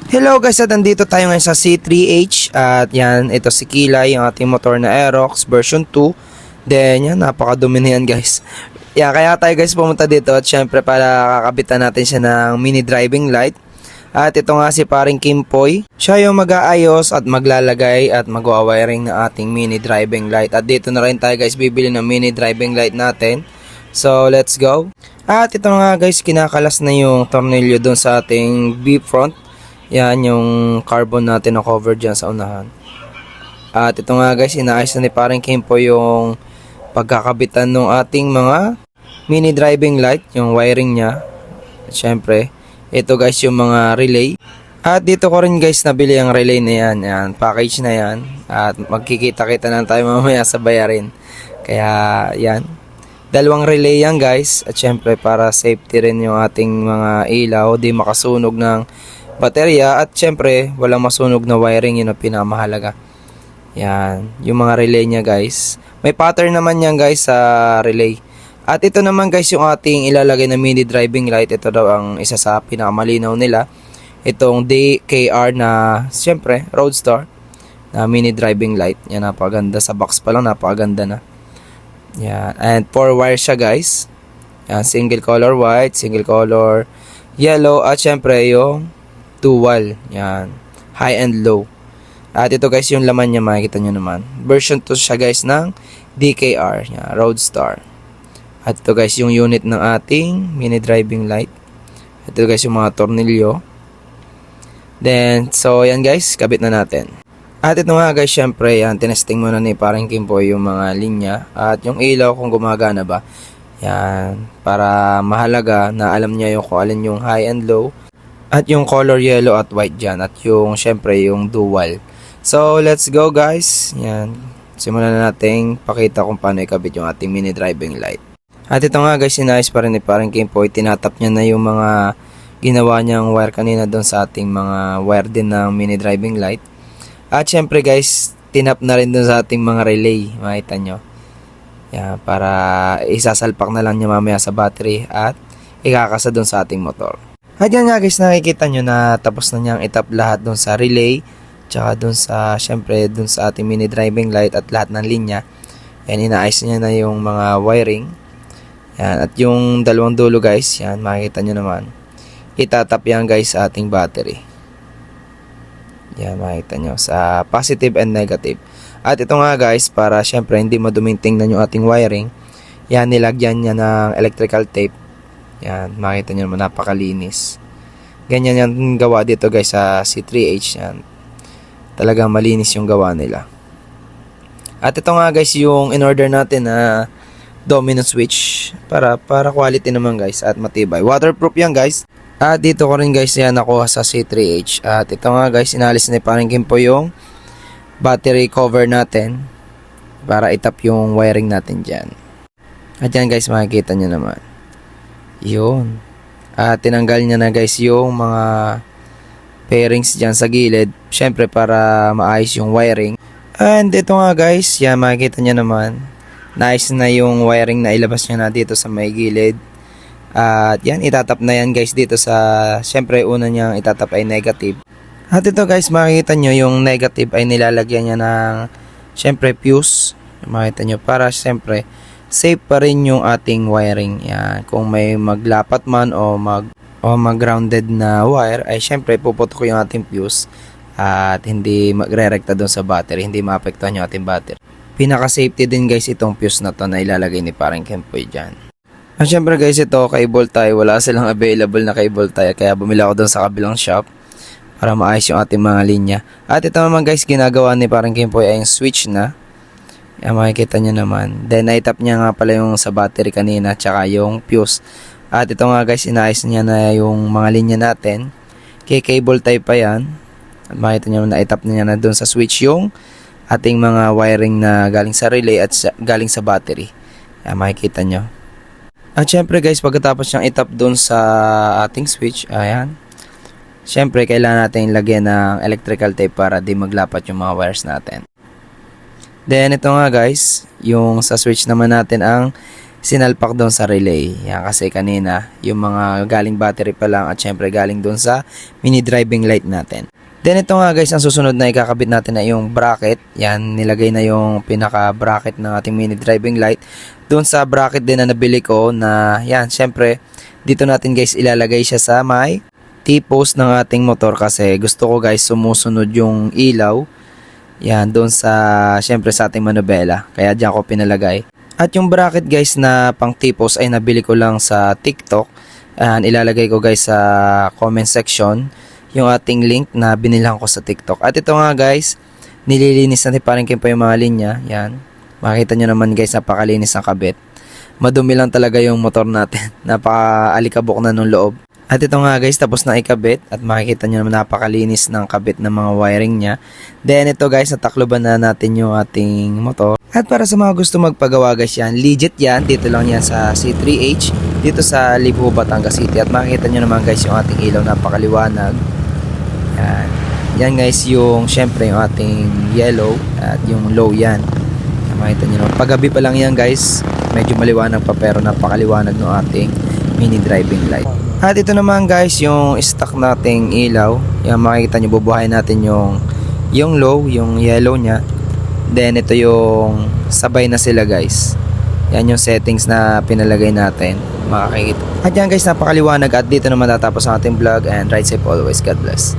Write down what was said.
Hello guys, at nandito tayo ngayon sa C3H at yan, ito si Kilay, yung ating motor na Aerox version 2. Then yan, napakadumi na yan guys. Yeah, kaya tayo guys pumunta dito at syempre para kakabitan natin siya ng mini driving light. At ito nga si paring Kimpoy, siya yung mag-aayos at maglalagay at magwa-wiring ng ating mini driving light. At dito na rin tayo guys bibili ng mini driving light natin. So let's go. At ito nga guys, kinakalas na yung tornilyo doon sa ating B-front. Yan yung carbon natin na cover dyan sa unahan. At ito nga guys, inaayos na ni paring Kimpo yung pagkakabitan ng ating mga mini driving light, yung wiring nya. At syempre, ito guys yung mga relay. At dito ko rin guys nabili ang relay na yan. Yan, package na yan. At magkikita-kita na tayo mamaya sa bayarin. Kaya yan. Dalawang relay yan guys. At syempre para safety rin yung ating mga ilaw. Di makasunog ng baterya at syempre walang masunog na wiring, yun ang pinamahalaga. Yan, yung mga relay niya guys. May pattern naman yan guys sa relay. At ito naman guys yung ating ilalagay na mini driving light. Ito daw ang isa sa pinakamalinaw nila. Itong DKR na syempre Roadster na mini driving light. Yan, napakaganda sa box pa lang, napakaganda na. Yan, and 4 wires siya guys. Yan, single color white, single color yellow at syempre yung dual, yan, high and low. At ito guys yung laman niya, makikita nyo naman. Version 2 siya guys ng DKR, yan, Roadster. At ito guys yung unit ng ating mini driving light. At ito guys yung mga tornilyo. Then, so yan guys, kabit na natin. At ito nga guys, syempre yan, tinesting muna ni paring Kimpo yung mga linya. At yung ilaw kung gumagana ba. Yan, para mahalaga na alam niya yung kung alin yung high and low. At yung color yellow at white dyan. At yung syempre yung dual. So let's go guys. Yan. Simulan na natin pakita kung paano ikabit yung ating mini driving light. At ito nga guys, sinayos pa rin ni parang Kimpo. Tinatap niya na yung mga ginawa niyang wire kanina doon sa ating mga wire din ng mini driving light. At syempre guys, tinap na rin doon sa ating mga relay. Makita nyo. Yan. Para isasalpak na lang niya mamaya sa battery. At ikakasa doon sa ating motor. At yan nga guys, nakikita nyo na tapos na niyang itap lahat dun sa relay, tsaka dun sa, syempre, dun sa ating mini driving light at lahat ng linya. Yan, inaayos niya na yung mga wiring. Yan, at yung dalawang dulo guys, yan, makikita nyo naman. Itatap yan guys sa ating battery. Yan, makikita nyo, sa positive and negative. At ito nga guys, para syempre hindi maduming tingnan yung ating wiring, yan, nilagyan niya ng electrical tape. Yan, makita nyo naman, napakalinis. Ganyan yung gawa dito guys sa C3H. Yan, talagang malinis yung gawa nila. At ito nga guys yung in-order natin na domino switch. Para quality naman guys at matibay. Waterproof yan guys. At dito ko rin guys yan nakuha sa C3H. At ito nga guys, inalis na parang Kimpo yung battery cover natin. Para itap yung wiring natin dyan. At yan guys, makikita nyo naman. Yun. At tinanggal niya na guys yung mga pairings dyan sa gilid. Syempre para maayos yung wiring. And ito nga guys, yan makikita niya naman. Nice na yung wiring na ilabas niya na dito sa may gilid. At yan, itatap na yan guys dito sa, syempre una niyang itatap ay negative. At ito guys, makikita nyo yung negative ay nilalagyan niya ng syempre fuse. Makikita nyo para syempre safe pa rin yung ating wiring. Yan. Kung may maglapat man o mag-grounded na wire, ay syempre puputok yung ating fuse at hindi magre-rekta doon sa battery, hindi maapektuhan yung ating battery. Pinaka-safety din guys itong fuse na to na ilalagay ni parang Kimpoy dyan. At syempre guys, ito cable tie, wala silang available na cable tie kaya bumili ako doon sa kabilang shop para maayos yung ating mga linya. At ito naman guys, ginagawa ni parang Kimpoy ay yung switch na. Yan, makikita nyo naman. Then, naitap niya nga pala yung sa battery kanina, tsaka yung fuse. At ito nga guys, inaayos niya na yung mga linya natin. Kay cable tie pa yan. At makikita nyo, naitap niya na dun sa switch yung ating mga wiring na galing sa relay at galing sa battery. Yan, makikita nyo. At syempre guys, pagkatapos niyang itap dun sa ating switch, ayan. Syempre, kailangan natin lagyan ng electrical tape para di maglapat yung mga wires natin. Then ito nga guys, yung sa switch naman natin ang sinalpak doon sa relay. Yan, kasi kanina, yung mga galing battery pa lang at syempre galing doon sa mini driving light natin. Then ito nga guys, ang susunod na ikakabit natin na yung bracket. Yan, nilagay na yung pinaka bracket ng ating mini driving light. Doon sa bracket din na nabili ko na yan, syempre dito natin guys ilalagay siya sa may T-post ng ating motor kasi gusto ko guys sumusunod yung ilaw. Yan, doon sa, syempre sa ating manubela. Kaya diyan ko pinalagay. At yung bracket guys na pang T-post ay nabili ko lang sa TikTok. Ayan, ilalagay ko guys sa comment section yung ating link na binilang ko sa TikTok. At ito nga guys, nililinis natin parang pa yung mga linya. Yan, makikita nyo naman guys, napakalinis ng kabit. Madumi lang talaga yung motor natin. Napaka-alikabok na nung loob. At ito nga guys, tapos na ikabit at makikita nyo naman napakalinis ng kabit ng mga wiring niya. Then ito guys, natakloban na natin yung ating motor. At para sa mga gusto magpagawa guys yan, legit yan, dito lang yan sa C3H, dito sa Libo, Batangas City. At makikita nyo naman guys yung ating ilaw, napakaliwanag. Yan, yan guys yung syempre yung ating yellow at yung low yan. Makikita nyo naman, paggabi pa lang yan guys, medyo maliwanag pa pero napakaliwanag ng ating mini driving light. At ito naman guys yung stock nating ilaw. Yan, makikita nyo, bubuhayin natin yung low, yung yellow nya. Then ito yung sabay na sila guys. Yan yung settings na pinalagay natin, makikita. At yan guys, napakaliwanag at dito naman tatapos ang ating vlog, and ride safe always. God bless.